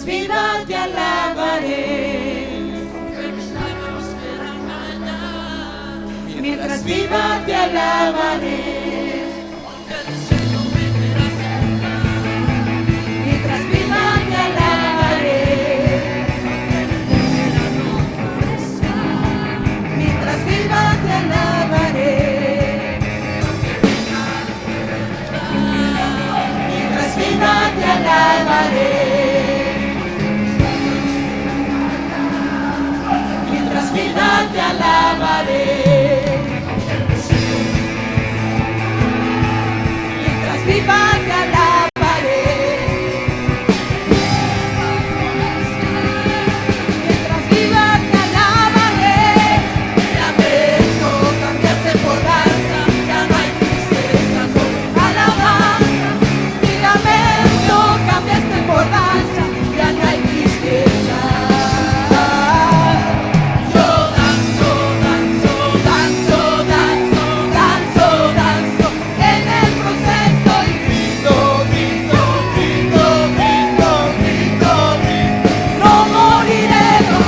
Mientras viva te alabaré. Mientras viva te alabaré. Mientras viva te alabaré. Mientras viva te alabaré. Mientras viva te alabaré. Mientras viva te alabaré. Mientras viva te alabaré. Mientras viva te alabaré. Lamento, cambiaste por danza, ya no hay tristeza sobre alabanza. Mi lamento, cambiaste por danza, ya no hay tristeza. Yo danzo, danzo, danzo, danzo, danzo, danzo en el proceso y grito, grito, grito, grito, grito, grito. No moriré, no.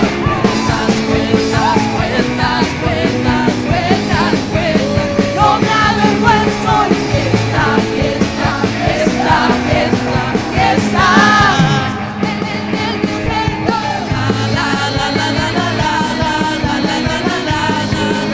Vueltas, vueltas, vueltas, vueltas, vueltas, vueltas. No me avergüenzo y fiesta, fiesta, fiesta, fiesta, fiesta. En el proceso. La la la la la la la la la la la la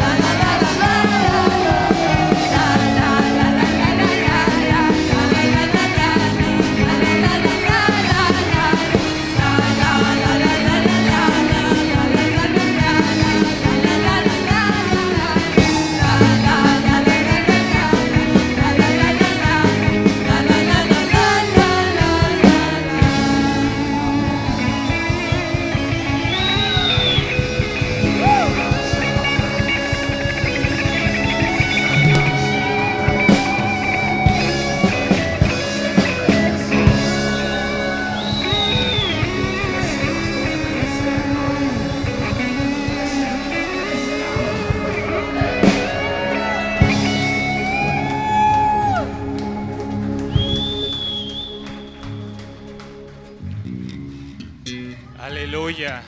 Aleluya.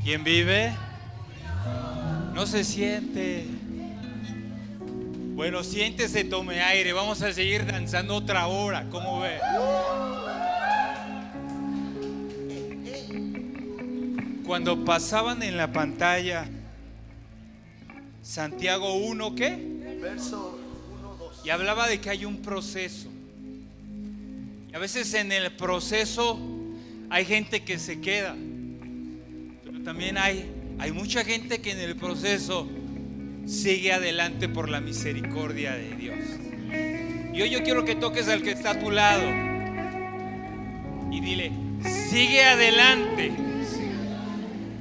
¿Quién vive? No se siente. Bueno, siéntese, tome aire. Vamos a seguir danzando otra hora. ¿Cómo ve? Cuando pasaban en la pantalla Santiago 1, ¿qué? Verso 1, 2. Y hablaba de que hay un proceso. Y a veces en el proceso hay gente que se queda, pero también hay mucha gente que en el proceso sigue adelante por la misericordia de Dios. Y hoy yo quiero que toques al que está a tu lado y dile: sigue adelante,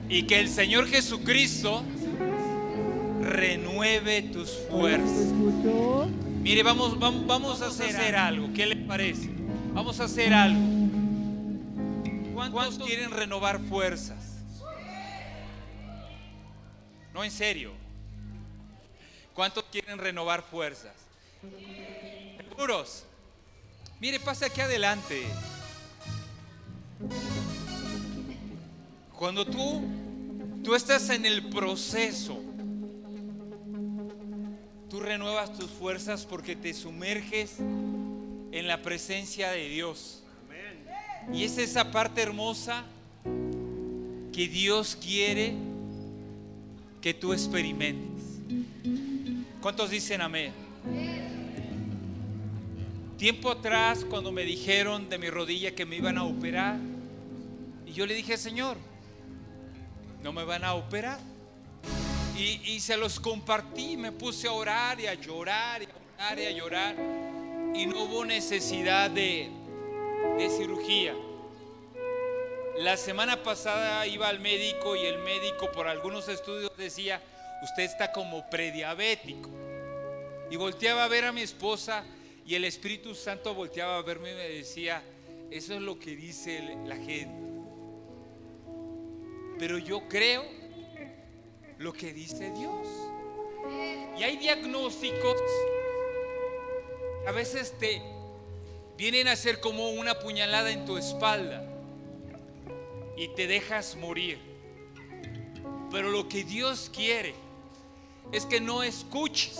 y que el Señor Jesucristo renueve tus fuerzas. Mire, vamos a hacer algo. ¿Qué le parece? Vamos a hacer algo. ¿Cuántos quieren renovar fuerzas? No, en serio. ¿Cuántos quieren renovar fuerzas? ¿Seguros? Mire, pasa aquí adelante. Cuando tú estás en el proceso, tú renuevas tus fuerzas porque te sumerges en la presencia de Dios. Y es esa parte hermosa que Dios quiere que tú experimentes. ¿Cuántos dicen amén? Tiempo atrás, cuando me dijeron de mi rodilla que me iban a operar, y yo le dije: Señor, no me van a operar. Y se los compartí, me puse a orar y a llorar y a orar y a llorar, y no hubo necesidad de cirugía. La semana pasada iba al médico y el médico, por algunos estudios, decía: usted está como prediabético. Y volteaba a ver a mi esposa y el Espíritu Santo volteaba a verme y me decía: eso es lo que dice la gente, pero yo creo lo que dice Dios. Y hay diagnósticos que a veces te vienen a ser como una puñalada en tu espalda. y te dejas morir. Pero lo que Dios quiere es que no escuches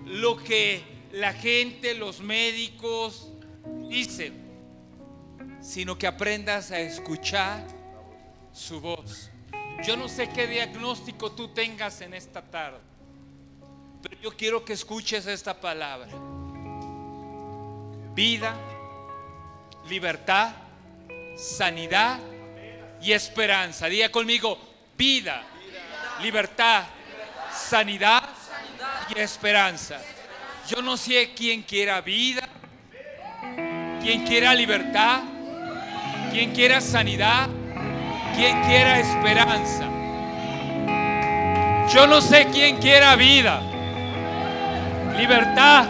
lo que la gente, los médicos dicen, sino que aprendas a escuchar su voz. Yo no sé qué diagnóstico tú tengas en esta tarde, pero yo quiero que escuches esta palabra: vida, libertad, sanidad y esperanza. Diga conmigo: vida, libertad, sanidad y esperanza. Yo no sé quién quiera vida, quién quiera libertad, quién quiera sanidad, quién quiera esperanza. Yo no sé quién quiera vida, libertad,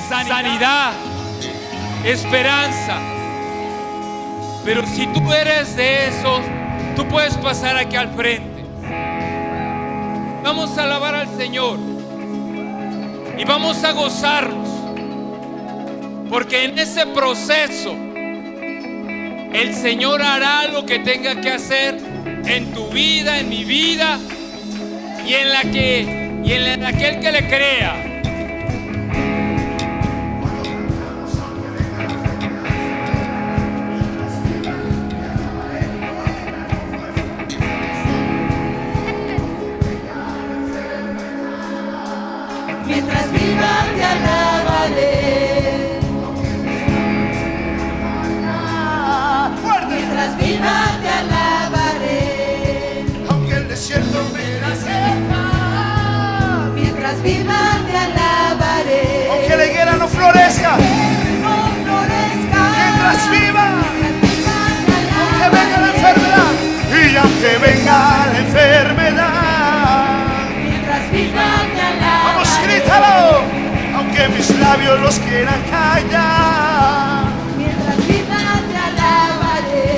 sanidad, esperanza. Pero si tú eres de esos, tú puedes pasar aquí al frente. Vamos a alabar al Señor y vamos a gozarnos, porque en ese proceso el Señor hará lo que tenga que hacer en tu vida, en mi vida y en aquel que le crea. Mientras viva te alabaré. Mientras viva te alabaré. Aunque el desierto me la seca. Mientras viva te alabaré. Aunque la higuera no florezca. No florezca. Mientras viva. Mientras viva te Aunque venga la enfermedad. Y aunque venga la enfermedad. Mientras viva te alabaré. Vamos, grítalo. Aunque mis labios los quieran callar. Mientras viva te alabaré.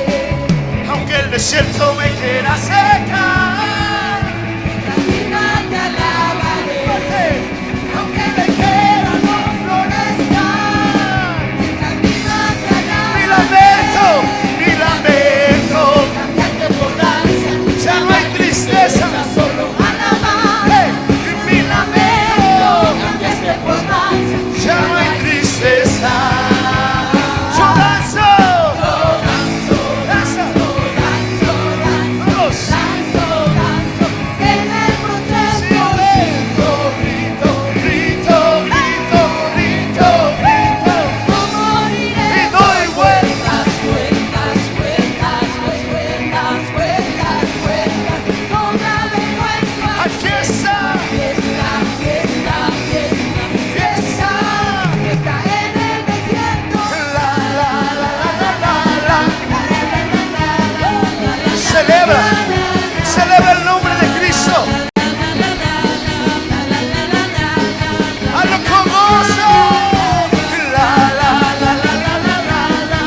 Aunque el desierto me quiera secar. Mientras viva te alabaré. Aunque me quiera no florezca. Mientras viva te alabaré. Mi lamento, mi lamento. Cambiaste por danza. Ya no hay tristeza. Solo alabar. Hey, mi lamento. Cambiaste por danza. Ya no hay tristeza. Yo danzo. Danza. Vamos. En el proceso. Sí, grito, grito, grito, grito, grito. No moriré. Y doy vueltas. Vueltas, vueltas, vueltas, vueltas, vueltas. No me avergüenzo. Aquí está. Fiesta, fiesta, fiesta, fiesta. Fiesta en el desierto. La, la, la, la, la, la, la. Celebra. Celebra el nombre de Cristo. Hazlo con gozo. La, la, la, la, la, la, la, la.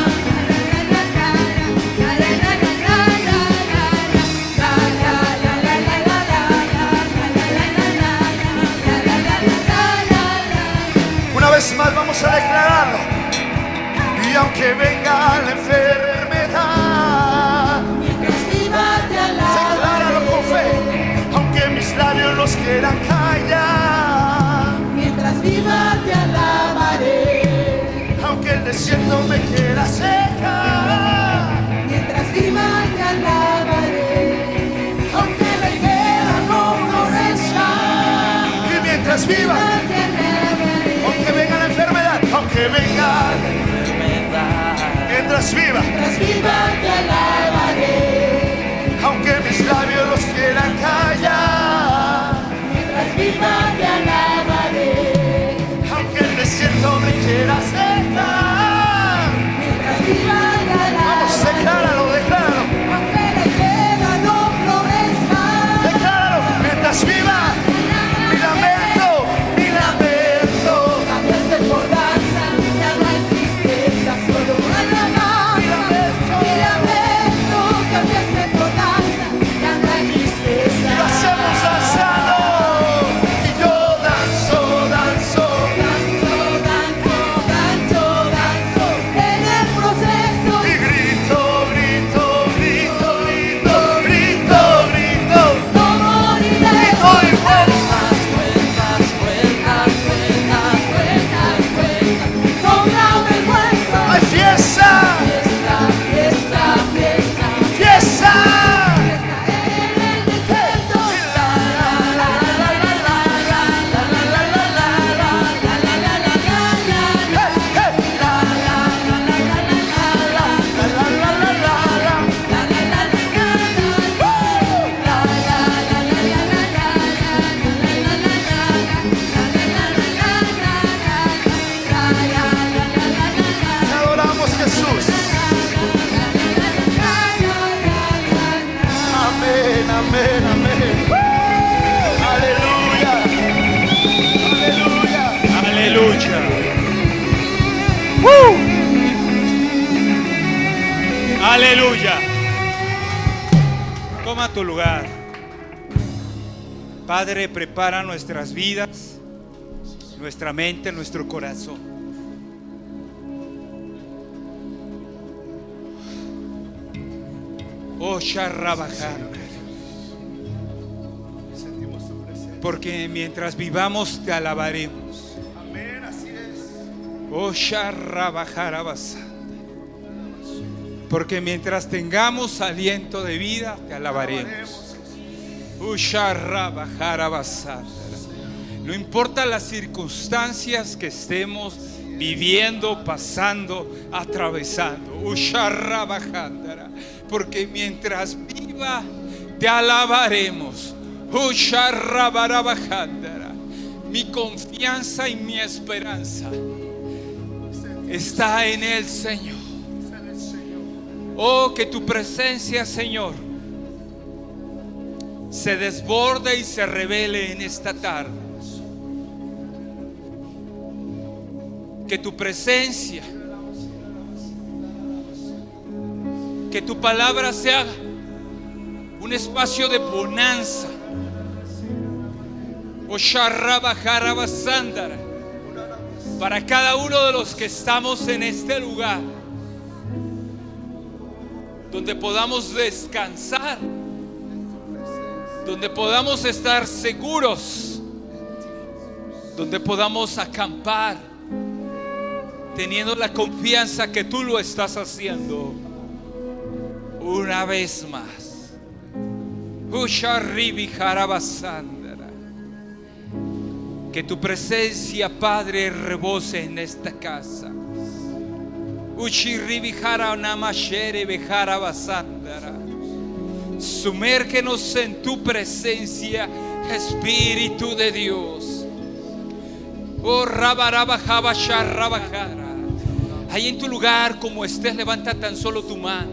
Una vez más vamos a declararlo. Y aunque venga la enfermedad, decláralo con fe. Aunque mis labios los quieran callar, Mientras viva te alabaré. aunque el desierto me quiera secar, Mientras viva te alabaré. Aunque la higuera no florezca. y mientras viva, Te alabaré. aunque venga la enfermedad, aunque venga, mientras viva, Mientras viva te alabaré. aunque mis labios los quieran callar, Mientras viva te alabaré. aunque el desierto me quiera secar. Mientras viva te Vamos, alabaré. decláralo, decláralo, Aunque la higuera no florezca. decláralo, mientras viva, mi lamento, mi lamento. Cambiaste por danza. Ya no hay tristeza. Solo alabanza. Mi lamento. toma tu lugar. Padre, prepara nuestras vidas, nuestra mente, nuestro corazón. Oh, Sharrabajar. Sentimos tu presencia. Porque mientras vivamos te alabaremos. Amén, así es. Oh, Sharrabajarabasa. Porque mientras tengamos aliento de vida te alabaremos. Oh, Sharrabajarabasa. No importa las circunstancias que estemos viviendo, pasando, atravesando. Oh, Sharrabajandara. Porque mientras viva te alabaremos. Oh, Sharrabarabajandara. Mi confianza y mi esperanza está en el Señor. Oh, que tu presencia, Señor, se desborde y se revele en esta tarde. Que tu presencia, que tu palabra sea un espacio de bonanza. Oh, Sharrabajarabasandara, para cada uno de los que estamos en este lugar, donde podamos descansar, donde podamos estar seguros, donde podamos acampar, teniendo la confianza que tú lo estás haciendo una vez más. Que tu presencia, Padre, rebose en esta casa. Sumérgenos en tu presencia, Espíritu de Dios. Oh, Rabarabajaba, Sharrabajara. Ahí en tu lugar, como estés, levanta tan solo tu mano.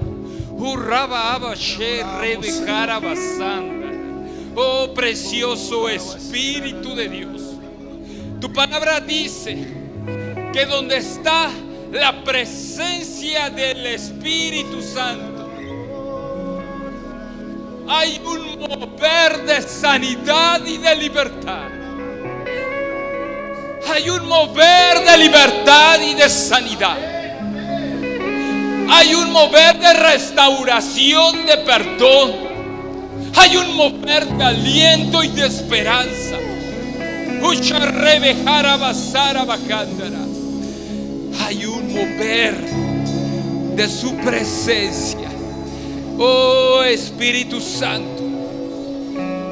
Oh, Rabaaba, Sherrebejarabasandara. Oh, precioso Espíritu de Dios. Tu palabra dice que donde está la presencia del Espíritu Santo, hay un mover de sanidad y de libertad. Hay un mover de libertad y de sanidad. Hay un mover de restauración, de perdón. Hay un mover de aliento y de esperanza. Hay un mover de su presencia. Oh, Espíritu Santo,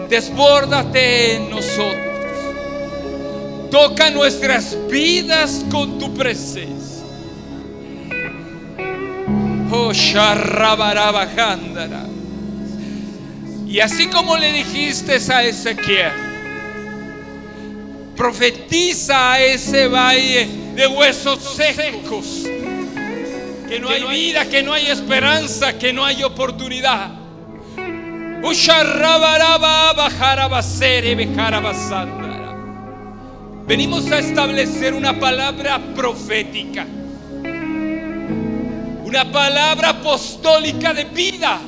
desbórdate en nosotros. Toca nuestras vidas con tu presencia. Oh, Sharrabarabajandara. Y así como le dijiste a Ezequiel, profetiza a ese valle de huesos secos, que no hay vida, que no hay esperanza, que no hay oportunidad. Venimos a establecer una palabra profética, una palabra apostólica de vida,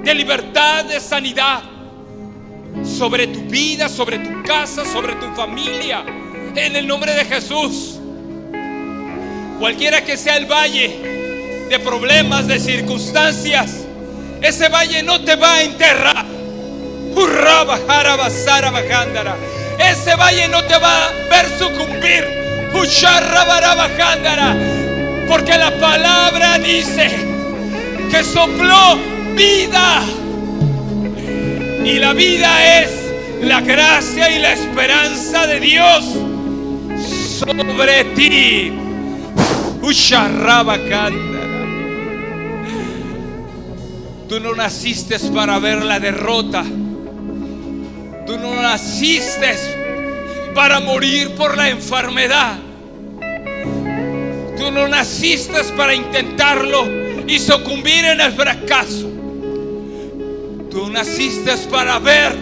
de libertad, de sanidad, sobre tu vida, sobre tu casa, sobre tu familia, en el nombre de Jesús. Cualquiera que sea el valle de problemas, de circunstancias, ese valle no te va a enterrar. Ese valle no te va a ver sucumbir. Porque la palabra dice que sopló vida, y la vida es la gracia y la esperanza de Dios sobre ti. Tú no naciste para ver la derrota. Tú no naciste para morir por la enfermedad. Tú no naciste para intentarlo y sucumbir en el fracaso. Tú naciste para ver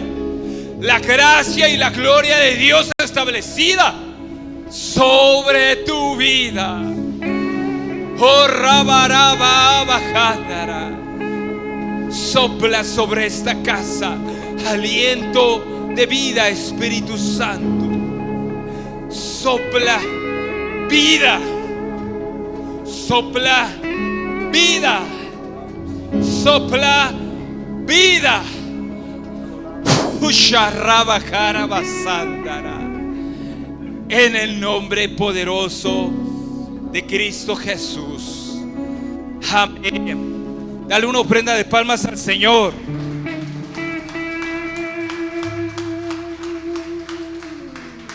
la gracia y la gloria de Dios establecida sobre tu vida. Oh, Rabarabajandara. Sopla sobre esta casa aliento de vida, Espíritu Santo. Sopla vida. Sopla vida. Sopla vida. En el nombre poderoso de Cristo Jesús. Amén. Dale una ofrenda de palmas al Señor.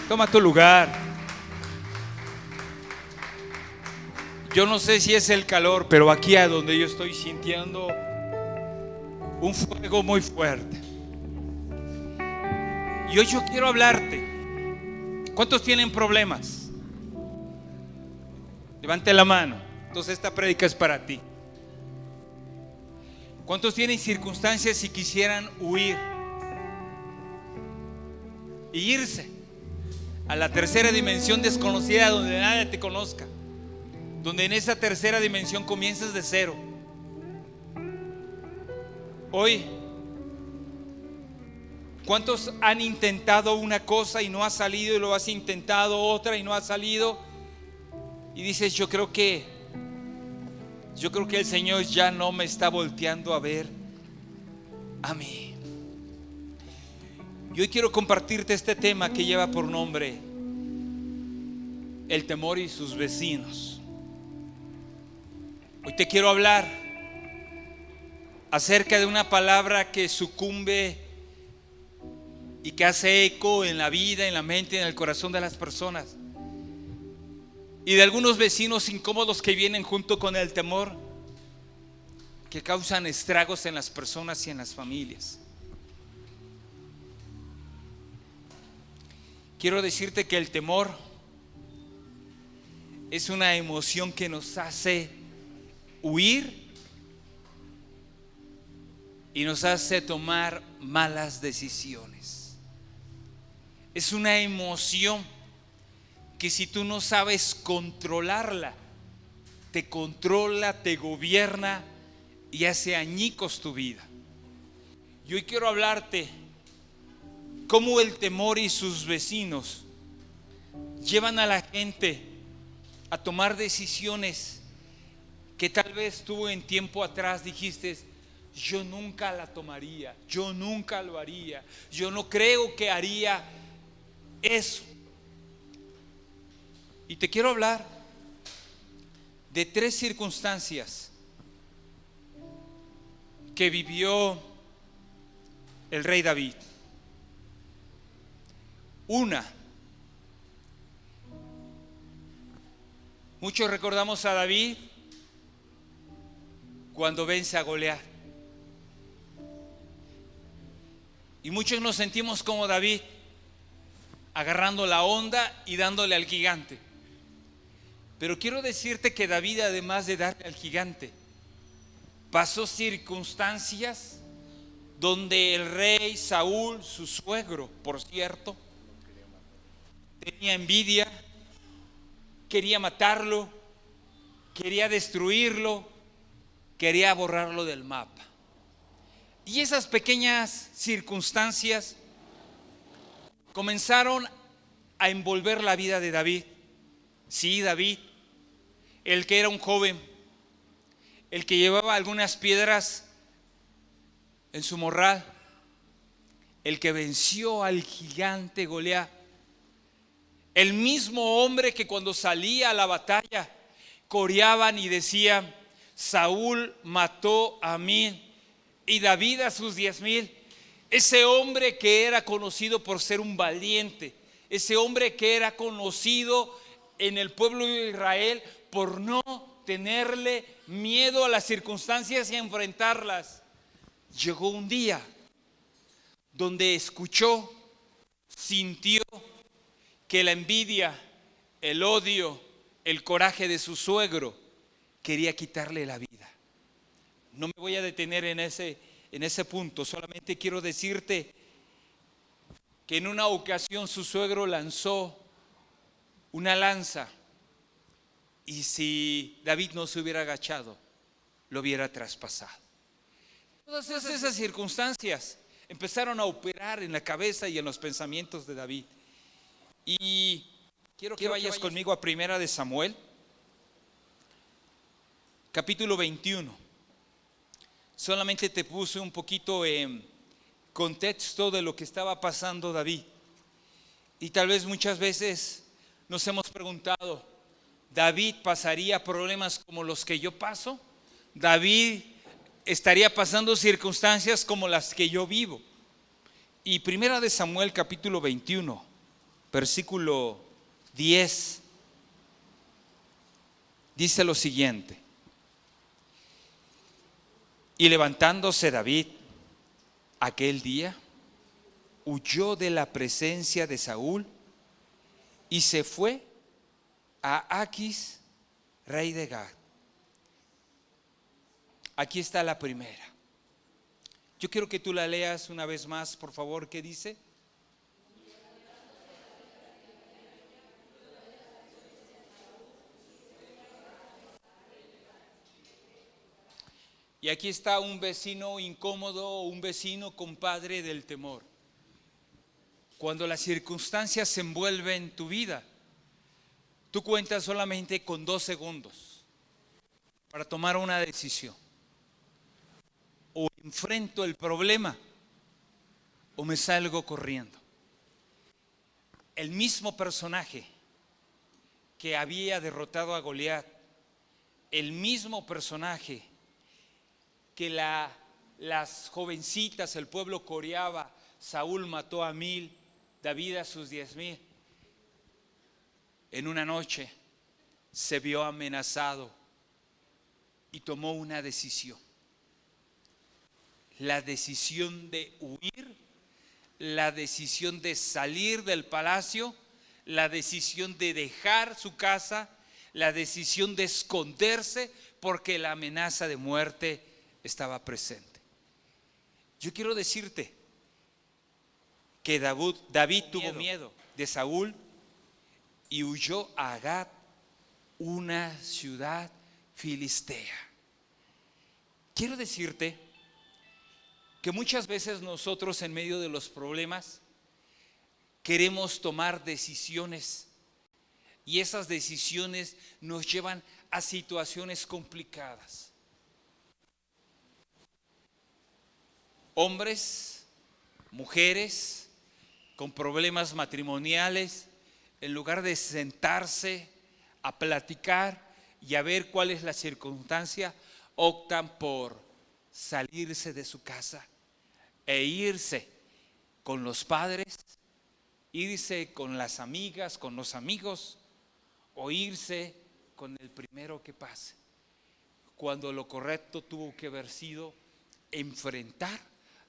Toma tu lugar. Yo no sé si es el calor, pero aquí a donde yo estoy sintiendo un fuego muy fuerte. Y hoy yo quiero hablarte. ¿Cuántos tienen problemas? Levante la mano. Entonces esta prédica es para ti. ¿Cuántos tienen circunstancias y quisieran huir y irse a la tercera dimensión desconocida, donde nadie te conozca, donde en esa tercera dimensión comienzas de cero? Hoy, ¿cuántos han intentado una cosa y no ha salido, y lo has intentado otra y no ha salido? Y dices, yo creo que el Señor ya no me está volteando a ver a mí. Y hoy quiero compartirte este tema que lleva por nombre el temor y sus vecinos. Hoy te quiero hablar acerca de una palabra que sucumbe y que hace eco en la vida, en la mente y en el corazón de las personas, y de algunos vecinos incómodos que vienen junto con el temor, que causan estragos en las personas y en las familias. Quiero decirte que el temor es una emoción que nos hace huir y nos hace tomar malas decisiones. Es una emoción que si tú no sabes controlarla, te controla, te gobierna y hace añicos tu vida. Y hoy quiero hablarte cómo el temor y sus vecinos llevan a la gente a tomar decisiones que tal vez tú en tiempo atrás dijiste, yo nunca la tomaría, yo nunca lo haría, yo no creo que haría eso. Y te quiero hablar de 3 circunstancias que vivió el rey David. Una, muchos recordamos a David cuando vence a Goliat, y muchos nos sentimos como David, agarrando la onda y dándole al gigante. Pero quiero decirte que David, además de darle al gigante, pasó circunstancias donde el rey Saúl, su suegro, por cierto, tenía envidia, quería matarlo, quería destruirlo, quería borrarlo del mapa. Y esas pequeñas circunstancias comenzaron a envolver la vida de David. Sí, David, el que era un joven, el que llevaba algunas piedras en su morral, el que venció al gigante Goliat, el mismo hombre que cuando salía a la batalla coreaban y decían, Saúl mató a 1000 y David a sus 10,000. Ese hombre que era conocido por ser un valiente, ese hombre que era conocido en el pueblo de Israel por no tenerle miedo a las circunstancias y enfrentarlas. Llegó un día donde escuchó, sintió que la envidia, el odio, el coraje de su suegro quería quitarle la vida. No me voy a detener en ese punto, solamente quiero decirte que en una ocasión su suegro lanzó una lanza, y si David no se hubiera agachado, lo hubiera traspasado. Todas esas circunstancias empezaron a operar en la cabeza y en los pensamientos de David. Y quiero que vayas conmigo a Primera de Samuel, capítulo 21. Solamente te puse un poquito en contexto de lo que estaba pasando David. Y tal vez muchas veces nos hemos preguntado, ¿David pasaría problemas como los que yo paso? ¿David estaría pasando circunstancias como las que yo vivo? Y Primera de Samuel capítulo 21, versículo 10, dice lo siguiente: y levantándose David aquel día, huyó de la presencia de Saúl y se fue a Aquis, rey de Gad. Aquí está la primera. Yo quiero que tú la leas una vez más, por favor. ¿Qué dice? Y aquí está un vecino incómodo, un vecino compadre del temor. Cuando las circunstancias se envuelven en tu vida, tú cuentas solamente con 2 segundos para tomar una decisión. O enfrento el problema o me salgo corriendo. El mismo personaje que había derrotado a Goliat, el mismo personaje que las jovencitas, el pueblo coreaba, Saúl mató a 1000, David a sus 10,000. En una noche se vio amenazado y tomó una decisión. La decisión de huir, la decisión de salir del palacio, la decisión de dejar su casa, la decisión de esconderse porque la amenaza de muerte estaba presente. Yo quiero decirte que David tuvo miedo de Saúl y huyó a Gad, una ciudad filistea. Quiero decirte que muchas veces nosotros en medio de los problemas queremos tomar decisiones y esas decisiones nos llevan a situaciones complicadas. Hombres, mujeres con problemas matrimoniales, en lugar de sentarse a platicar y a ver cuál es la circunstancia, optan por salirse de su casa e irse con los padres, irse con las amigas, con los amigos, o irse con el primero que pase, cuando lo correcto tuvo que haber sido enfrentar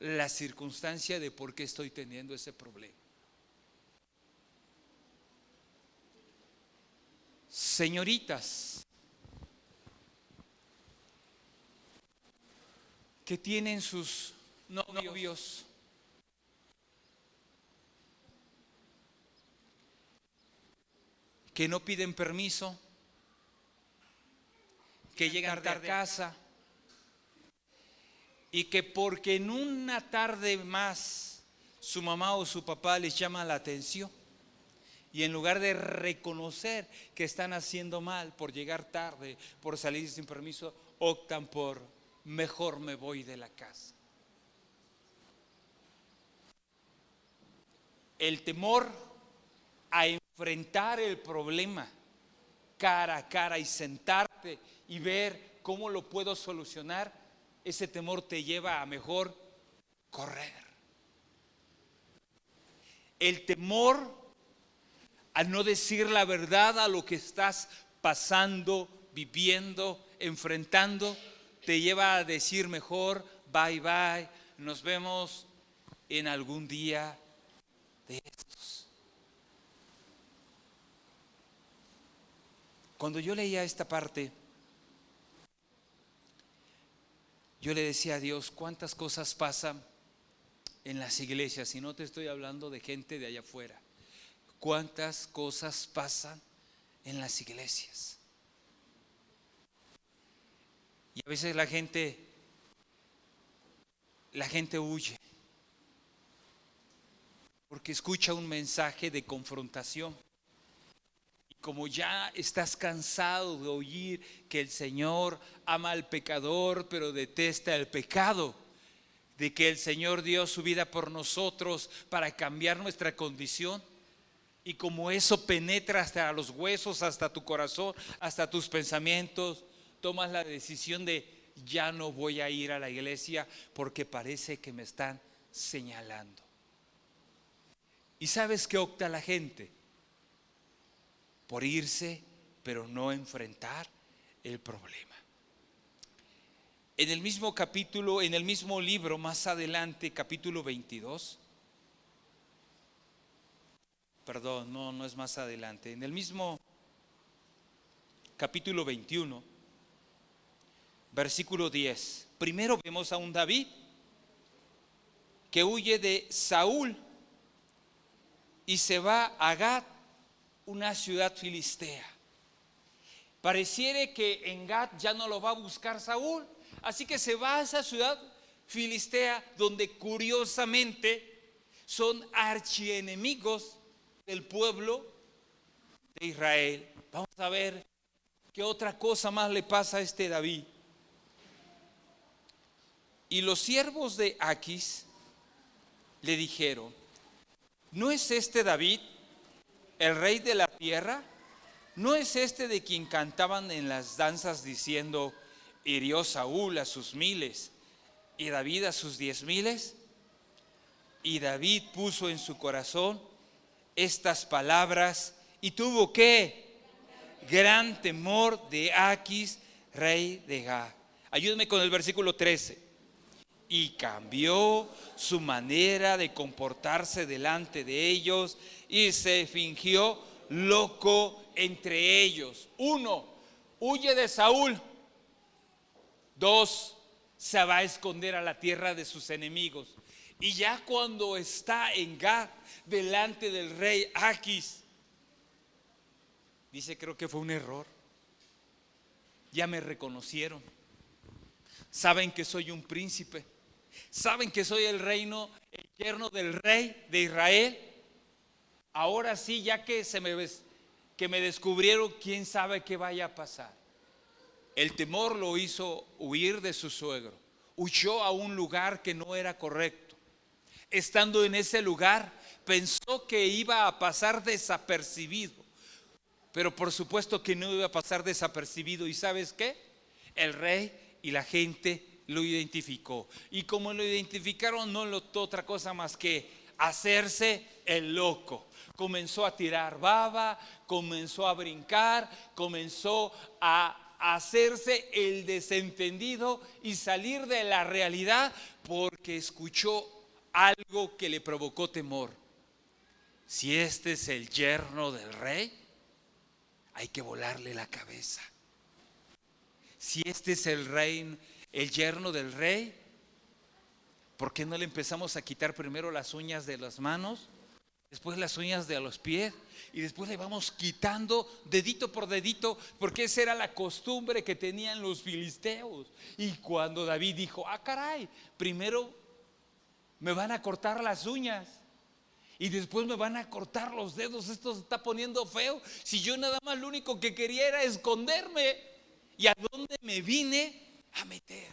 la circunstancia de por qué estoy teniendo ese problema. Señoritas que tienen sus novios, que no piden permiso, que llegan tarde a casa y que porque en una tarde más su mamá o su papá les llama la atención y en lugar de reconocer que están haciendo mal por llegar tarde, por salir sin permiso, optan por mejor me voy de la casa. El temor a enfrentar el problema cara a cara y sentarte y ver cómo lo puedo solucionar, ese temor te lleva a mejor correr. El temor a no decir la verdad a lo que estás pasando, viviendo, enfrentando, te lleva a decir mejor bye bye, nos vemos en algún día de estos. Cuando yo leía esta parte, yo le decía a Dios, ¿cuántas cosas pasan en las iglesias? Y no te estoy hablando de gente de allá afuera. ¿Cuántas cosas pasan en las iglesias? Y a veces la gente la gente huye porque escucha un mensaje de confrontación. Y como ya estás cansado de oír que el Señor ama al pecador pero detesta el pecado, de que el Señor dio su vida por nosotros para cambiar nuestra condición, y como eso penetra hasta los huesos, hasta tu corazón, hasta tus pensamientos, tomas la decisión de ya no voy a ir a la iglesia porque parece que me están señalando. ¿Y sabes qué opta la gente? Por irse, pero no enfrentar el problema. En el mismo capítulo, en el mismo libro, más adelante, capítulo 22. Perdón, no es más adelante. En el mismo capítulo 21, versículo 10. Primero vemos a un David que huye de Saúl y se va a Gat, una ciudad filistea. Pareciera que en Gat ya no lo va a buscar Saúl, así que se va a esa ciudad filistea donde curiosamente son archienemigos del pueblo de Israel. Vamos a ver qué otra cosa más le pasa a este David. Y los siervos de Aquis le dijeron: ¿no es este David el rey de la tierra? ¿No es este de quien cantaban en las danzas diciendo: hirió Saúl a sus 1000 y David a sus 10,000? Y David puso en su corazón estas palabras y tuvo ¿qué? Gran temor de Aquis, rey de Gat. Ayúdame con el versículo 13. Y cambió su manera de comportarse delante de ellos y se fingió loco entre ellos. 1, huye de Saúl. 2, se va a esconder a la tierra de sus enemigos. Y ya cuando está en Gat, delante del rey Aquis, dice: creo que fue un error. Ya me reconocieron. Saben que soy un príncipe. Saben que soy el yerno del rey de Israel. Ahora sí, ya que me descubrieron, quién sabe qué vaya a pasar. El temor lo hizo huir de su suegro. Huyó a un lugar que no era correcto. Estando en ese lugar, pensó que iba a pasar desapercibido. Pero por supuesto que no iba a pasar desapercibido. ¿Y sabes qué? El rey y la gente lo identificó. Y como lo identificaron, no notó otra cosa más que hacerse el loco. Comenzó a tirar baba, comenzó a brincar, comenzó a hacerse el desentendido y salir de la realidad porque escuchó algo que le provocó temor. Si este es el yerno del rey, hay que volarle la cabeza. Si este es el yerno del rey, ¿por qué no le empezamos a quitar primero las uñas de las manos, después las uñas de los pies y después le vamos quitando dedito por dedito? Porque esa era la costumbre que tenían los filisteos. Y cuando David dijo: ah, caray, primero me van a cortar las uñas y después me van a cortar los dedos, esto se está poniendo feo. Si yo nada más lo único que quería era esconderme, ¿y a dónde me vine a meter?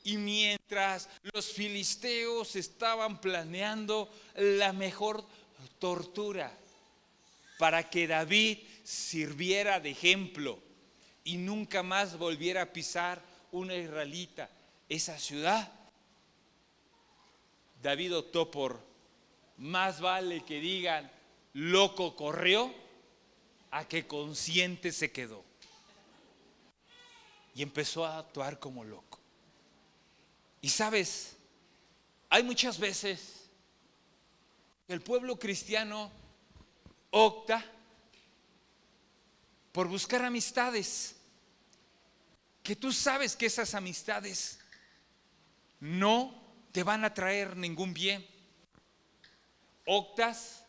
Y mientras los filisteos estaban planeando la mejor tortura para que David sirviera de ejemplo y nunca más volviera a pisar una israelita esa ciudad, David optó por: más vale que digan loco corrió a que consciente se quedó. Y empezó a actuar como loco. Y sabes, hay muchas veces que el pueblo cristiano opta por buscar amistades que tú sabes que esas amistades no te van a traer ningún bien. Optas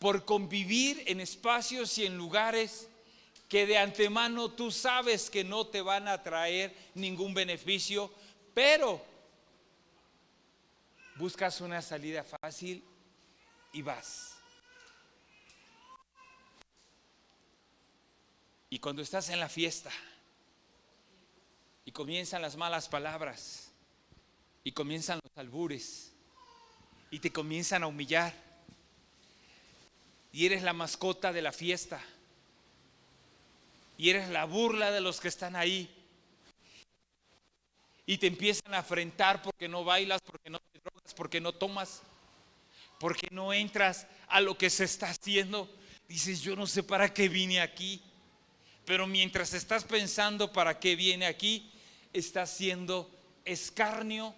por convivir en espacios y en lugares que de antemano tú sabes que no te van a traer ningún beneficio, pero buscas una salida fácil y vas. Y cuando estás en la fiesta y comienzan las malas palabras y comienzan los albures y te comienzan a humillar y eres la mascota de la fiesta y eres la burla de los que están ahí y te empiezan a afrentar porque no bailas, porque no te drogas, porque no tomas, porque no entras a lo que se está haciendo, dices, yo no sé para qué vine aquí. Pero mientras estás pensando para qué viene aquí, estás siendo escarnio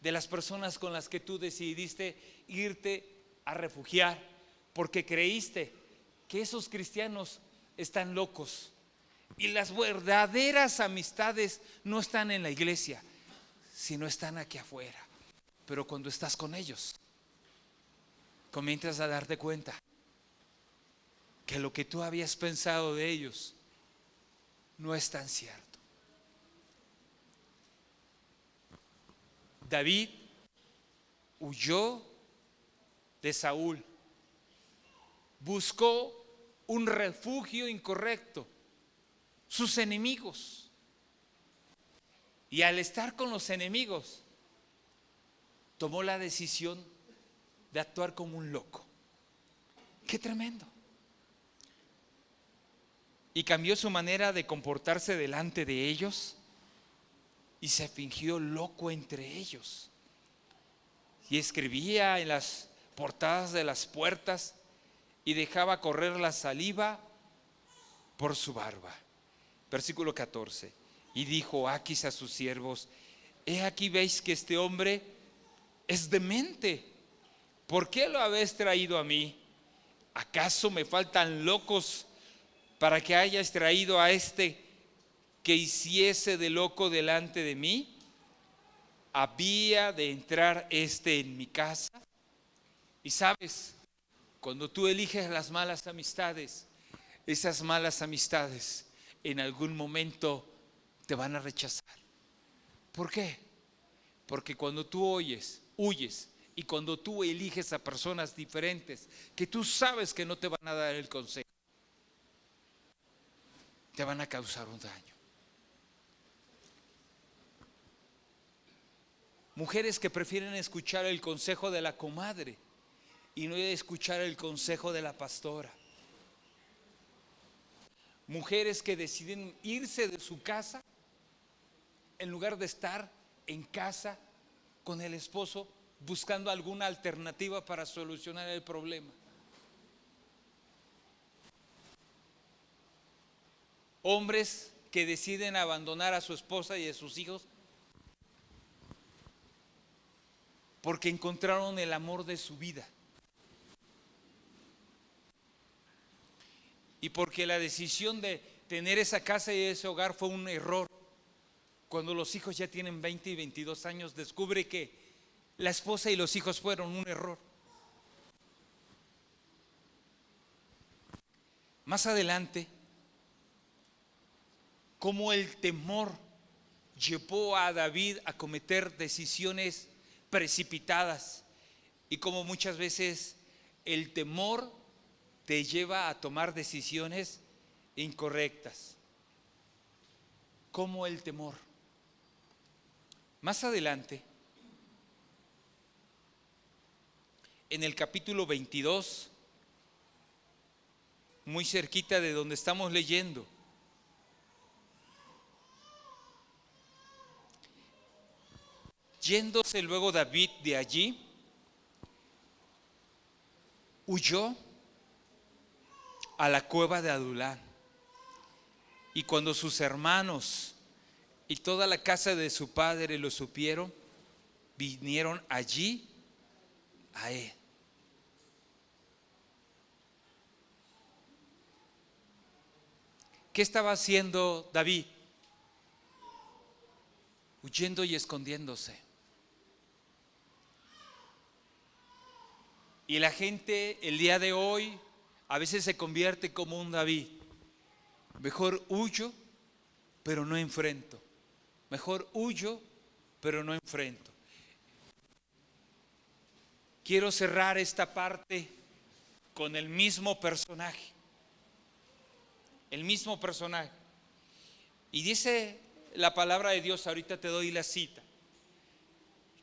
de las personas con las que tú decidiste irte a refugiar, porque creíste que esos cristianos están locos. Y las verdaderas amistades no están en la iglesia, sino están aquí afuera. Pero cuando estás con ellos, comienzas a darte cuenta que lo que tú habías pensado de ellos no es tan cierto. David huyó de Saúl, buscó un refugio incorrecto, sus enemigos. Y al estar con los enemigos, tomó la decisión de actuar como un loco. ¡Qué tremendo! Y cambió su manera de comportarse delante de ellos y se fingió loco entre ellos. Y escribía en las portadas de las puertas y dejaba correr la saliva por su barba. Versículo 14. Y dijo Aquis a sus siervos: he aquí veis que este hombre es demente. ¿Por qué lo habéis traído a mí? ¿Acaso me faltan locos para que hayas traído a este que hiciese de loco delante de mí? ¿Había de entrar este en mi casa? Y sabes, cuando tú eliges las malas amistades, esas malas amistades en algún momento te van a rechazar. ¿Por qué? Porque cuando tú huyes y cuando tú eliges a personas diferentes que tú sabes que no te van a dar el consejo, te van a causar un daño. Mujeres que prefieren escuchar el consejo de la comadre y no escuchar el consejo de la pastora. Mujeres que deciden irse de su casa en lugar de estar en casa con el esposo buscando alguna alternativa para solucionar el problema. Hombres que deciden abandonar a su esposa y a sus hijos porque encontraron el amor de su vida y porque la decisión de tener esa casa y ese hogar fue un error. Cuando los hijos ya tienen 20 y 22 años, descubre que la esposa y los hijos fueron un error. Más adelante, cómo el temor llevó a David a cometer decisiones precipitadas y cómo muchas veces el temor te lleva a tomar decisiones incorrectas. Como el temor. Más adelante, en el capítulo 22, muy cerquita de donde estamos leyendo, yéndose luego David de allí, huyó a la cueva de Adulán. Y cuando sus hermanos y toda la casa de su padre lo supieron, vinieron allí a él. ¿Qué estaba haciendo David? Huyendo y escondiéndose. Y la gente el día de hoy a veces se convierte como un David. Mejor huyo, pero no enfrento. Mejor huyo, pero no enfrento. quiero cerrar esta parte con el mismo personaje. El mismo personaje. Y dice la palabra de Dios, ahorita te doy la cita,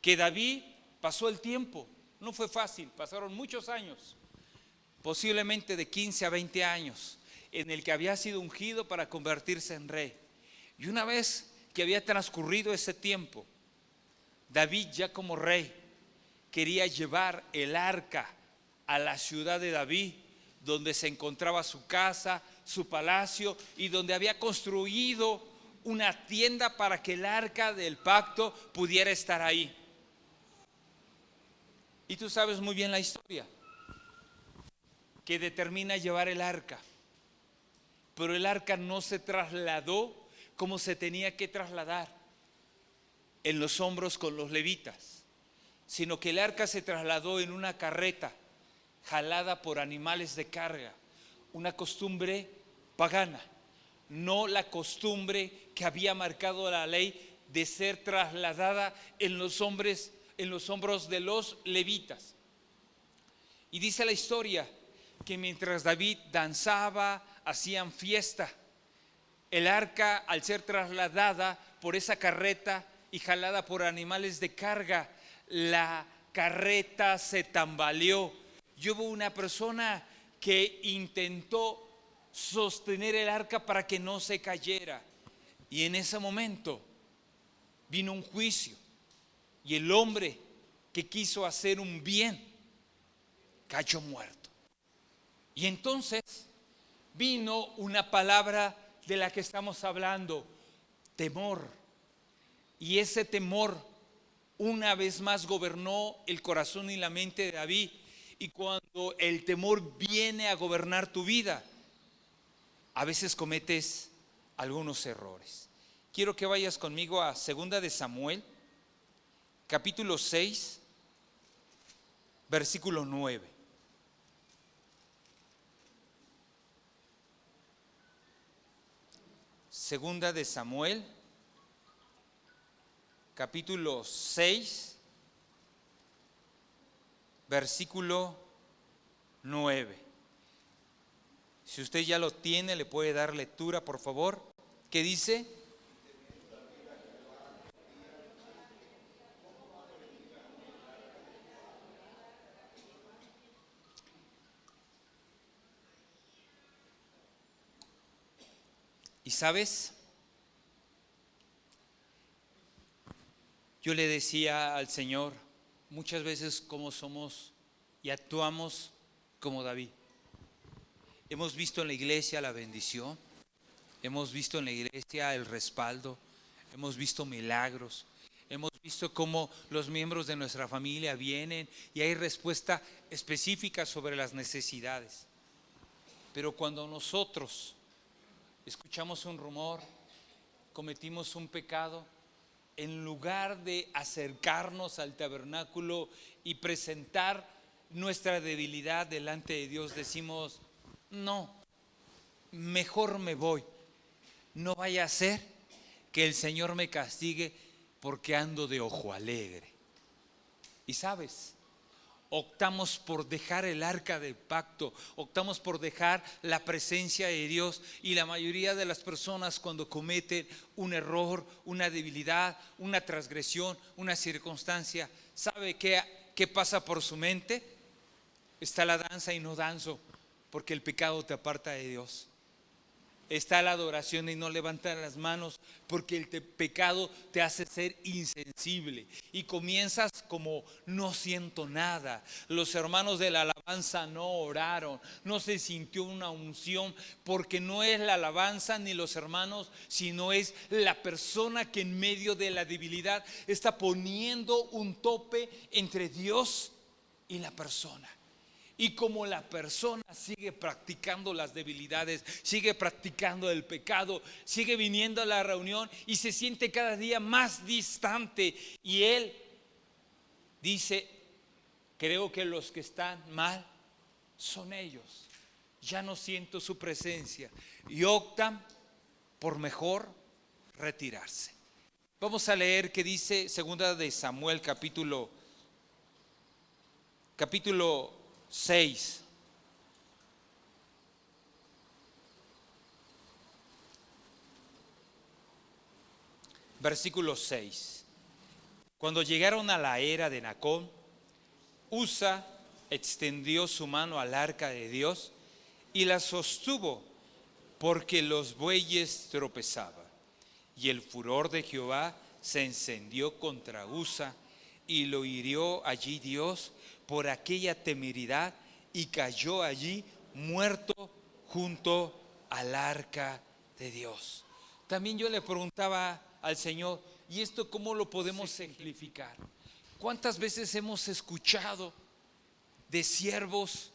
que David pasó el tiempo, no fue fácil, pasaron muchos años, posiblemente de 15 a 20 años, en el que había sido ungido para convertirse en rey. Y una vez que había transcurrido ese tiempo, David ya como rey quería llevar el arca a la ciudad de David, donde se encontraba su casa, su palacio, y donde había construido una tienda para que el arca del pacto pudiera estar ahí. Y tú sabes muy bien la historia que determina llevar el arca, pero el arca no se trasladó como se tenía que trasladar, en los hombros con los levitas, sino que el arca se trasladó en una carreta jalada por animales de carga, una costumbre pagana, no la costumbre que había marcado la ley de ser trasladada en los hombros de los levitas. Y dice la historia que mientras David danzaba, hacían fiesta, el arca, al ser trasladada por esa carreta y jalada por animales de carga, la carreta se tambaleó. Y hubo una persona que intentó sostener el arca para que no se cayera. Y en ese momento vino un juicio. Y el hombre que quiso hacer un bien cayó muerto. Y entonces vino una palabra de la que estamos hablando: temor. Y ese temor una vez más gobernó el corazón y la mente de David. Y cuando el temor viene a gobernar tu vida, a veces cometes algunos errores. Quiero que vayas conmigo a 2 de Samuel, capítulo 6, versículo 9. Segunda de Samuel, capítulo 6, versículo 9. Si usted ya lo tiene, le puede dar lectura, por favor. ¿Qué dice? Y sabes, yo le decía al Señor muchas veces cómo somos y actuamos como David. Hemos visto en la iglesia la bendición, hemos visto en la iglesia el respaldo, hemos visto milagros, hemos visto cómo los miembros de nuestra familia vienen y hay respuesta específica sobre las necesidades. Pero cuando nosotros escuchamos un rumor, cometimos un pecado, en lugar de acercarnos al tabernáculo y presentar nuestra debilidad delante de Dios, decimos: no, mejor me voy. No vaya a ser que el Señor me castigue porque ando de ojo alegre. Y sabes, optamos por dejar el arca del pacto, optamos por dejar la presencia de Dios. Y la mayoría de las personas, cuando cometen un error, una debilidad, una transgresión, una circunstancia, ¿sabe qué pasa por su mente? Está la danza y no danzo, porque el pecado te aparta de Dios. Está la adoración y no levantar las manos, porque el pecado te hace ser insensible. Y comienzas como: no siento nada. Los hermanos de la alabanza no oraron, no se sintió una unción, porque no es la alabanza ni los hermanos, sino es la persona que en medio de la debilidad está poniendo un tope entre Dios y la persona. Y como la persona sigue practicando las debilidades, sigue practicando el pecado, sigue viniendo a la reunión y se siente cada día más distante. Y él dice: creo que los que están mal son ellos. Ya no siento su presencia. Y optan por mejor retirarse. Vamos a leer qué dice 2 de Samuel, capítulo capítulo 6. Versículo 6. Cuando llegaron a la era de Nacón, Usa extendió su mano al arca de Dios y la sostuvo porque los bueyes tropezaban. Y el furor de Jehová se encendió contra Usa y lo hirió allí Dios por aquella temeridad y cayó allí muerto junto al arca de Dios. También yo le preguntaba al Señor, ¿y esto cómo lo podemos ejemplificar? ¿Cuántas veces hemos escuchado de siervos,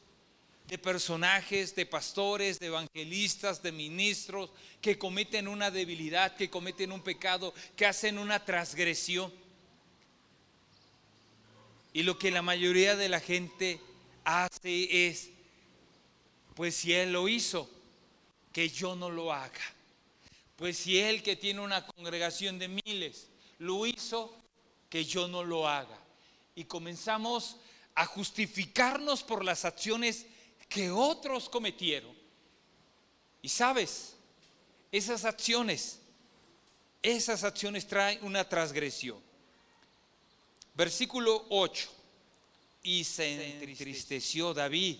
de personajes, de pastores, de evangelistas, de ministros que cometen una debilidad, que cometen un pecado, que hacen una transgresión? Y lo que la mayoría de la gente hace es, pues si él lo hizo, que yo no lo haga. Pues si él, que tiene una congregación de miles, lo hizo, que yo no lo haga. Y comenzamos a justificarnos por las acciones que otros cometieron. Y sabes, esas acciones traen una transgresión. Versículo 8. Y se entristeció David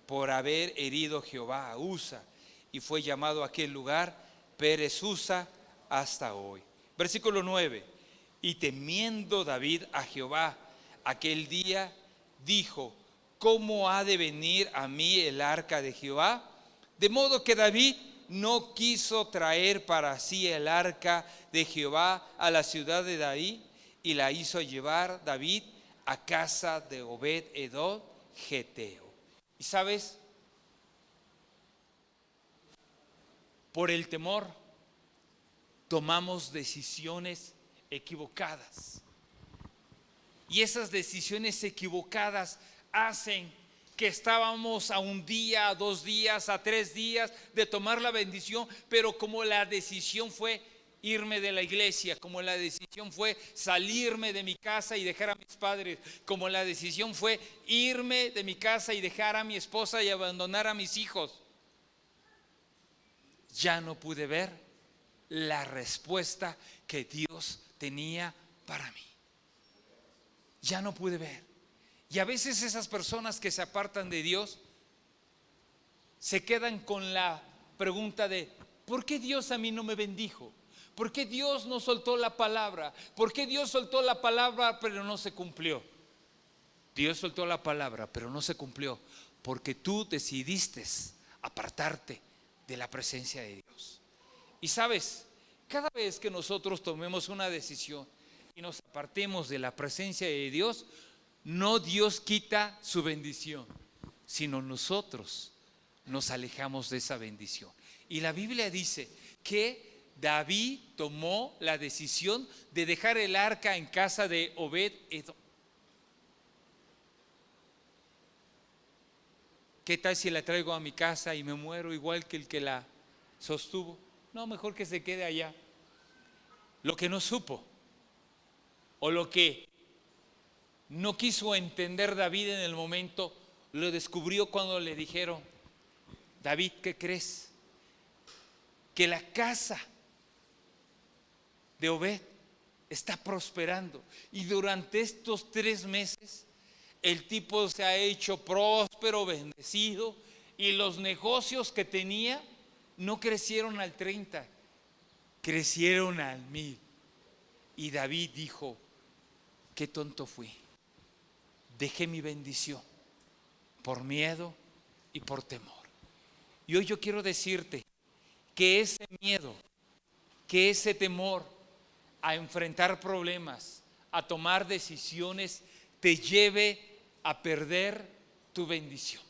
por haber herido Jehová a Usa, y fue llamado a aquel lugar Pérez Usa hasta hoy. Versículo 9. Y temiendo David a Jehová aquel día, dijo: ¿cómo ha de venir a mí el arca de Jehová? De modo que David no quiso traer para sí el arca de Jehová a la ciudad de David, y la hizo llevar David a casa de Obed-edom geteo. Y sabes, por el temor tomamos decisiones equivocadas. Y esas decisiones equivocadas hacen que estábamos a un día, a 2 días, a 3 días de tomar la bendición, pero como la decisión fue irme de la iglesia, como la decisión fue salirme de mi casa y dejar a mis padres, como la decisión fue irme de mi casa y dejar a mi esposa y abandonar a mis hijos, ya no pude ver la respuesta que Dios tenía para mí. Ya no pude ver. Y a veces esas personas que se apartan de Dios se quedan con la pregunta de: ¿por qué Dios a mí no me bendijo? ¿Por qué Dios no soltó la palabra? ¿Por qué Dios soltó la palabra pero no se cumplió? Dios soltó la palabra pero no se cumplió porque tú decidiste apartarte de la presencia de Dios. Y sabes, cada vez que nosotros tomemos una decisión y nos apartemos de la presencia de Dios, no Dios quita su bendición, sino nosotros nos alejamos de esa bendición. Y la Biblia dice que David tomó la decisión de dejar el arca en casa de Obed-edom. ¿Qué tal si la traigo a mi casa y me muero igual que el que la sostuvo? No, mejor que se quede allá. Lo que no supo, o lo que no quiso entender David en el momento, lo descubrió cuando le dijeron: David, ¿qué crees? Que la casa de Obed está prosperando, y durante estos 3 meses el tipo se ha hecho próspero, bendecido, y los negocios que tenía no crecieron al 30, crecieron al 1000. Y David dijo: qué tonto fui, dejé mi bendición por miedo y por temor. Y hoy yo quiero decirte que ese miedo, que ese temor a enfrentar problemas, a tomar decisiones, te lleve a perder tu bendición,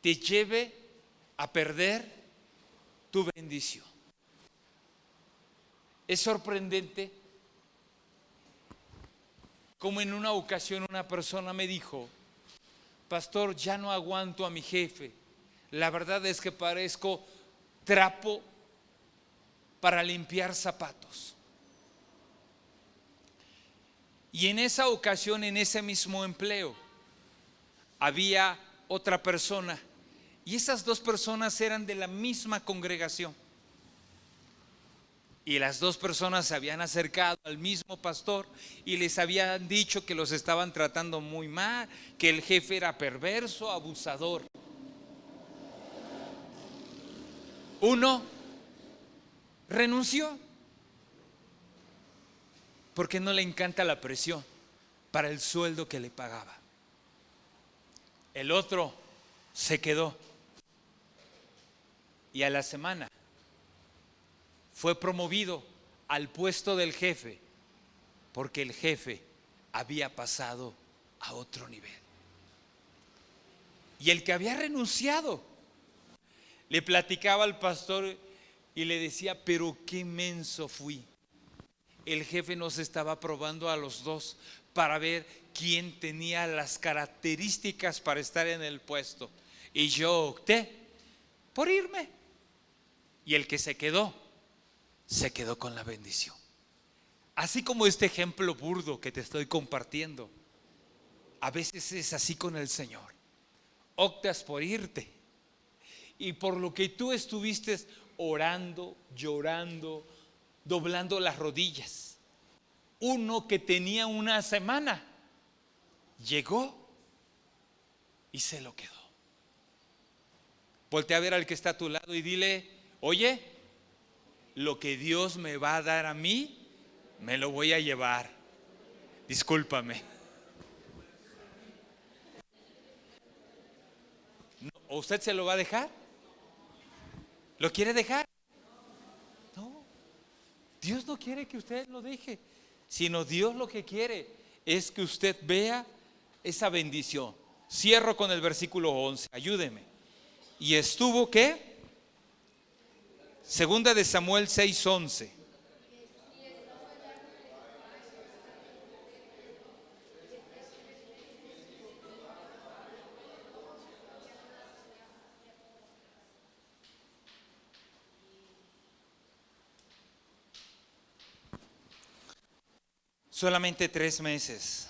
te lleve a perder tu bendición. Es sorprendente como en una ocasión una persona me dijo: pastor, ya no aguanto a mi jefe, la verdad es que parezco trapo para limpiar zapatos. Y en esa ocasión, en ese mismo empleo, había otra persona, y esas dos personas eran de la misma congregación. Y las dos personas se habían acercado al mismo pastor y les habían dicho que los estaban tratando muy mal, que el jefe era perverso, abusador. Uno renunció porque no le encanta la presión para el sueldo que le pagaba. El otro se quedó y a la semana fue promovido al puesto del jefe porque el jefe había pasado a otro nivel. Y el que había renunciado le platicaba al pastor y le decía: pero qué menso fui. El jefe nos estaba probando a los dos para ver quién tenía las características para estar en el puesto. Y yo opté por irme. Y el que se quedó con la bendición. Así como este ejemplo burdo que te estoy compartiendo, a veces es así con el Señor. Optas por irte. Y por lo que tú estuviste orando, llorando, doblando las rodillas, uno que tenía una semana llegó y se lo quedó. Voltea a ver al que está a tu lado y dile: oye, lo que Dios me va a dar a mí, me lo voy a llevar. Discúlpame. ¿O usted se lo va a dejar? ¿Lo quiere dejar? No. Dios no quiere que usted lo deje, sino Dios lo que quiere es que usted vea esa bendición. Cierro con el versículo 11, ayúdeme. Y estuvo, ¿qué? Segunda de Samuel 6:11. Solamente 3 meses.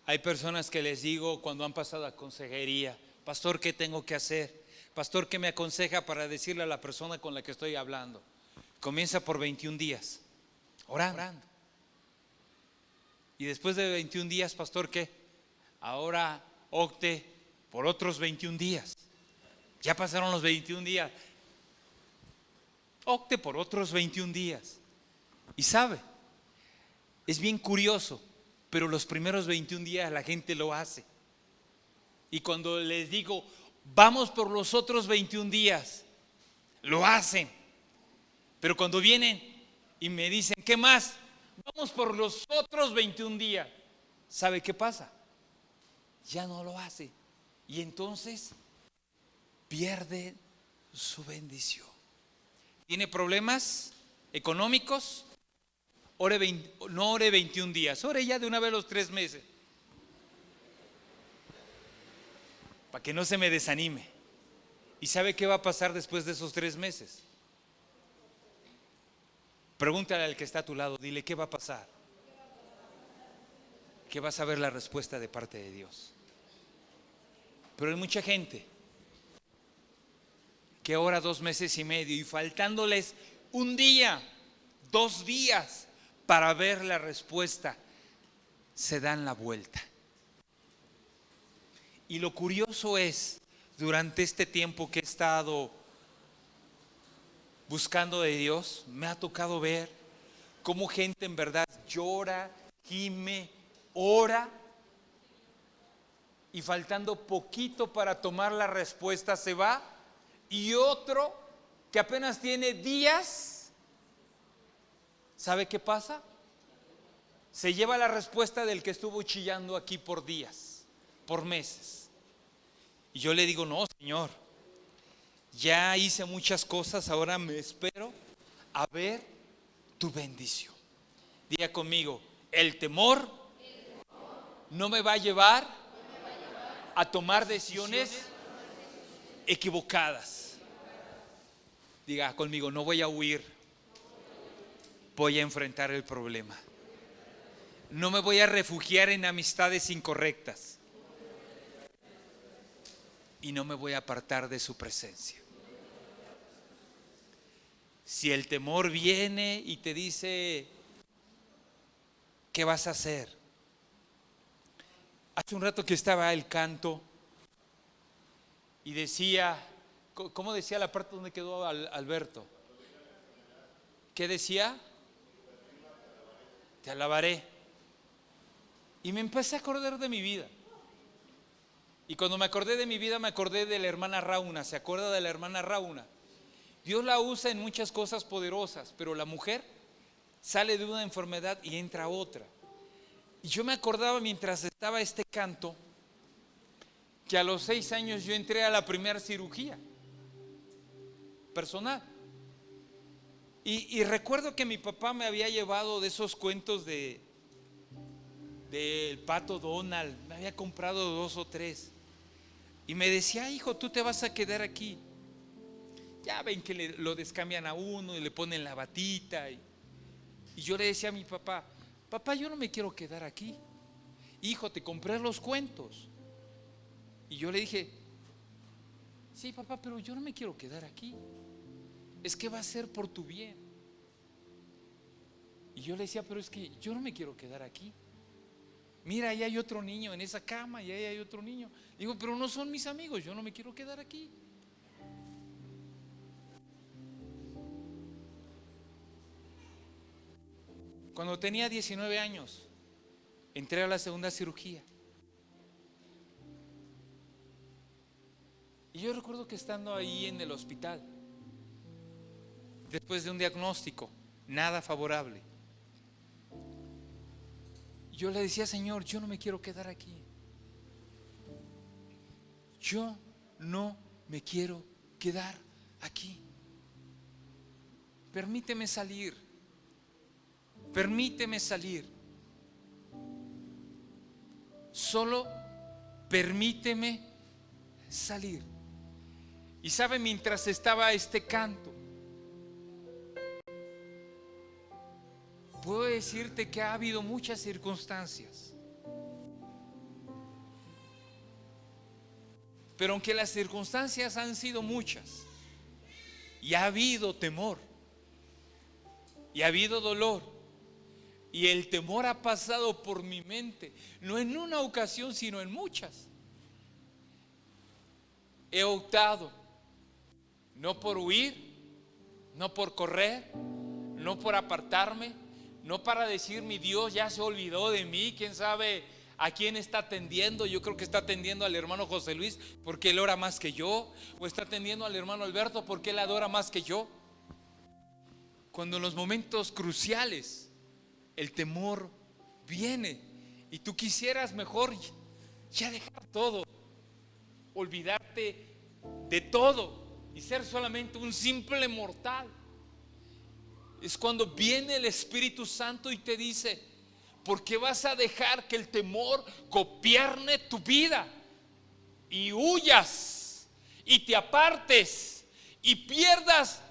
Hay personas que les digo cuando han pasado a consejería: pastor, ¿qué tengo que hacer? Pastor, ¿qué me aconseja para decirle a la persona con la que estoy hablando? Comienza por 21 días, orando. Y después de 21 días, pastor, ¿qué? Ahora opte por otros 21 días. Ya pasaron los 21 días. Opte por otros 21 días. Y sabe, es bien curioso, pero los primeros 21 días la gente lo hace. Y cuando les digo, vamos por los otros 21 días, lo hacen. Pero cuando vienen y me dicen, ¿qué más? Vamos por los otros 21 días. ¿Sabe qué pasa? Ya no lo hace. Y entonces pierde su bendición. ¿Tiene problemas económicos? No ore 21 días, ore ya de una vez los 3 meses. Para que no se me desanime. ¿Y sabe qué va a pasar después de esos 3 meses? Pregúntale al que está a tu lado, dile: ¿qué va a pasar? Que vas a ver la respuesta de parte de Dios. Pero hay mucha gente que ora 2 meses y medio y faltándoles 1 día, 2 días para ver la respuesta, se dan la vuelta. Y lo curioso es, durante este tiempo que he estado buscando de Dios, me ha tocado ver cómo gente en verdad llora, gime, ora, y faltando poquito para tomar la respuesta se va. Y otro que apenas tiene días, ¿sabe qué pasa? Se lleva la respuesta del que estuvo chillando aquí por días, por meses. Y yo le digo: no, Señor, ya hice muchas cosas, ahora me espero a ver tu bendición. Diga conmigo: el temor no me va a llevar a tomar decisiones equivocadas. Diga conmigo: no voy a huir, voy a enfrentar el problema. No me voy a refugiar en amistades incorrectas. Y no me voy a apartar de su presencia. Si el temor viene y te dice, ¿qué vas a hacer? Hace un rato que estaba el canto y decía, ¿cómo decía la parte donde quedó Alberto? ¿Qué decía? Te alabaré. Y me empecé a acordar de mi vida. Y cuando me acordé de mi vida, me acordé de la hermana Rauna. ¿Se acuerda de la hermana Rauna? Dios la usa en muchas cosas poderosas, pero la mujer sale de una enfermedad y entra a otra. Y yo me acordaba mientras estaba este canto, que a los 6 años yo entré a la primera cirugía personal. Y recuerdo que mi papá me había llevado de esos cuentos del Pato Donald. Me había comprado 2 o 3. Y me decía, hijo, tú te vas a quedar aquí. Ya ven que lo descambian a uno y le ponen la batita. Y yo le decía a mi papá, papá, yo no me quiero quedar aquí. Hijo, te compré los cuentos. Y yo le dije, sí, papá, pero yo no me quiero quedar aquí. Es que va a ser por tu bien. Y yo le decía, pero es que yo no me quiero quedar aquí. Mira, ahí hay otro niño en esa cama y ahí hay otro niño. Digo, pero no son mis amigos, yo no me quiero quedar aquí. Cuando tenía 19 años, entré a la segunda cirugía. Y yo recuerdo que estando ahí en el hospital, después de un diagnóstico nada favorable, yo le decía, Señor, yo no me quiero quedar aquí. Yo no me quiero quedar aquí. Permíteme salir. Permíteme salir. Solo permíteme salir. Y sabe, mientras estaba este canto, puedo decirte que ha habido muchas circunstancias. Pero aunque las circunstancias han sido muchas, y ha habido temor, y ha habido dolor, y el temor ha pasado por mi mente, no en una ocasión, sino en muchas, he optado, no por huir, no por correr, no por apartarme, no para decir mi Dios ya se olvidó de mí, quién sabe a quién está atendiendo. Yo creo que está atendiendo al hermano José Luis porque él ora más que yo, o está atendiendo al hermano Alberto porque él adora más que yo. Cuando en los momentos cruciales el temor viene y tú quisieras mejor ya dejar todo, olvidarte de todo y ser solamente un simple mortal, es cuando viene el Espíritu Santo y te dice, ¿por qué vas a dejar que el temor gobierne tu vida y huyas y te apartes y pierdas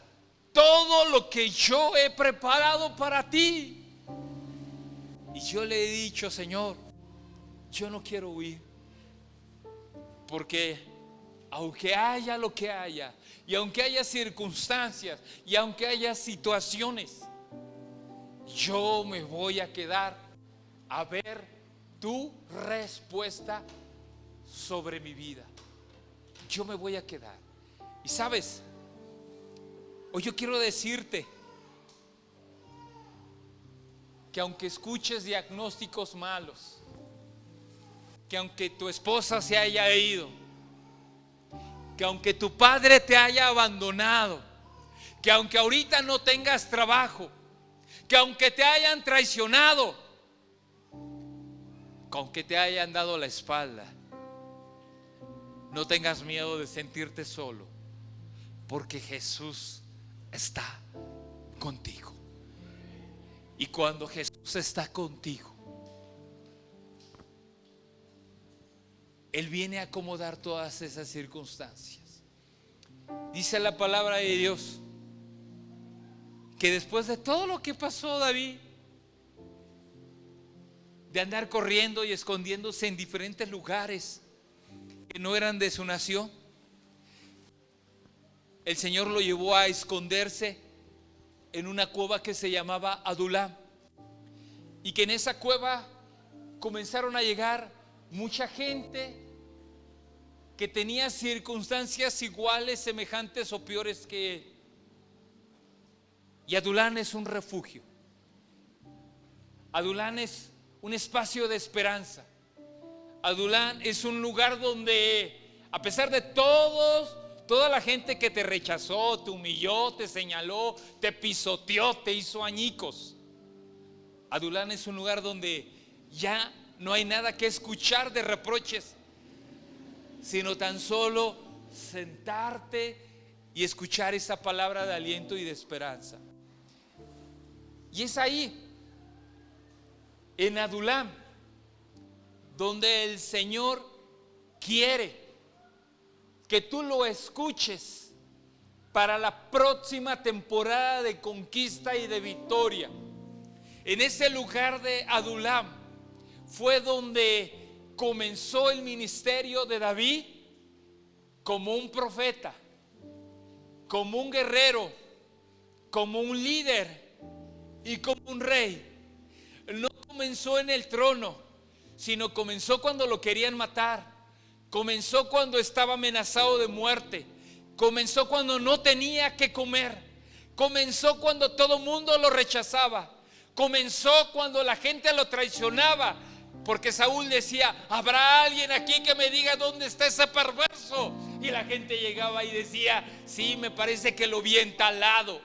todo lo que yo he preparado para ti? Y yo le he dicho, Señor, yo no quiero huir, porque aunque haya lo que haya, y aunque haya circunstancias, y aunque haya situaciones, yo me voy a quedar a ver tu respuesta sobre mi vida. Yo me voy a quedar. Y sabes, hoy yo quiero decirte que aunque escuches diagnósticos malos, que aunque tu esposa se haya ido, que aunque tu padre te haya abandonado, que aunque ahorita no tengas trabajo, que aunque te hayan traicionado, que aunque te hayan dado la espalda, no tengas miedo de sentirte solo, porque Jesús está contigo. Y cuando Jesús está contigo, Él viene a acomodar todas esas circunstancias. Dice la palabra de Dios que después de todo lo que pasó David, de andar corriendo y escondiéndose en diferentes lugares que no eran de su nación. El Señor lo llevó a esconderse en una cueva que se llamaba Adulam, y que en esa cueva comenzaron a llegar mucha gente que tenía circunstancias iguales, semejantes o peores que él. Y Adulam es un refugio. Adulam es un espacio de esperanza. Adulam es un lugar donde, a pesar de toda la gente que te rechazó, te humilló, te señaló, te pisoteó, te hizo añicos, Adulam es un lugar donde ya no hay nada que escuchar de reproches, sino tan solo sentarte y escuchar esa palabra de aliento y de esperanza. Y es ahí, en Adulam, donde el Señor quiere que tú lo escuches para la próxima temporada de conquista y de victoria. En ese lugar de Adulam fue donde comenzó el ministerio de David como un profeta, como un guerrero, como un líder y como un rey. No comenzó en el trono, sino comenzó cuando lo querían matar. Comenzó cuando estaba amenazado de muerte. Comenzó cuando no tenía que comer. Comenzó cuando todo mundo lo rechazaba. Comenzó cuando la gente lo traicionaba, porque Saúl decía: ¿habrá alguien aquí que me diga dónde está ese perverso? Y la gente llegaba y decía: sí, me parece que lo vi entalado.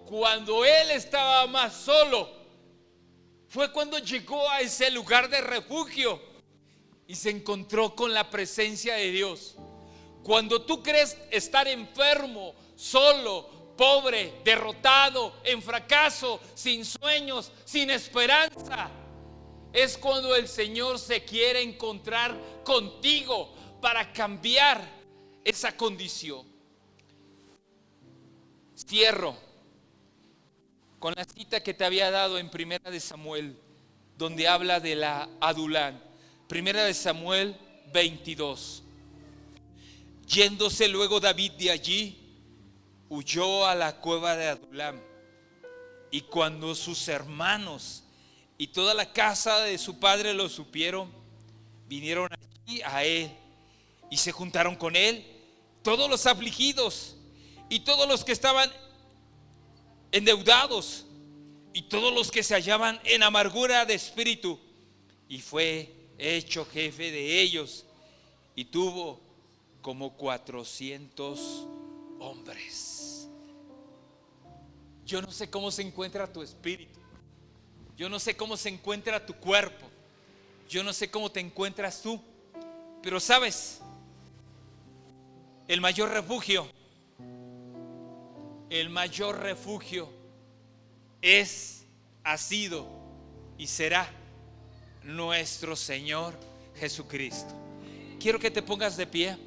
Cuando él estaba más solo, fue cuando llegó a ese lugar de refugio y se encontró con la presencia de Dios. Cuando tú crees estar enfermo, solo, pobre, derrotado, en fracaso, sin sueños, sin esperanza, es cuando el Señor se quiere encontrar contigo para cambiar esa condición. Cierro con la cita que te había dado en Primera de Samuel, donde habla de la Adulam. Primera de Samuel 22. Yéndose luego David de allí, huyó a la cueva de Adulam. Y cuando sus hermanos y toda la casa de su padre lo supieron, vinieron allí a él y se juntaron con él todos los afligidos y todos los que estaban endeudados y todos los que se hallaban en amargura de espíritu, y fue hecho jefe de ellos, y tuvo como 400 hombres. Yo no sé cómo se encuentra tu espíritu, yo no sé cómo se encuentra tu cuerpo, yo no sé cómo te encuentras tú, pero sabes, el mayor refugio ha sido y será nuestro Señor Jesucristo. Quiero que te pongas de pie.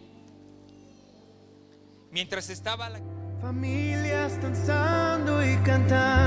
Mientras estaba la familias danzando y cantando.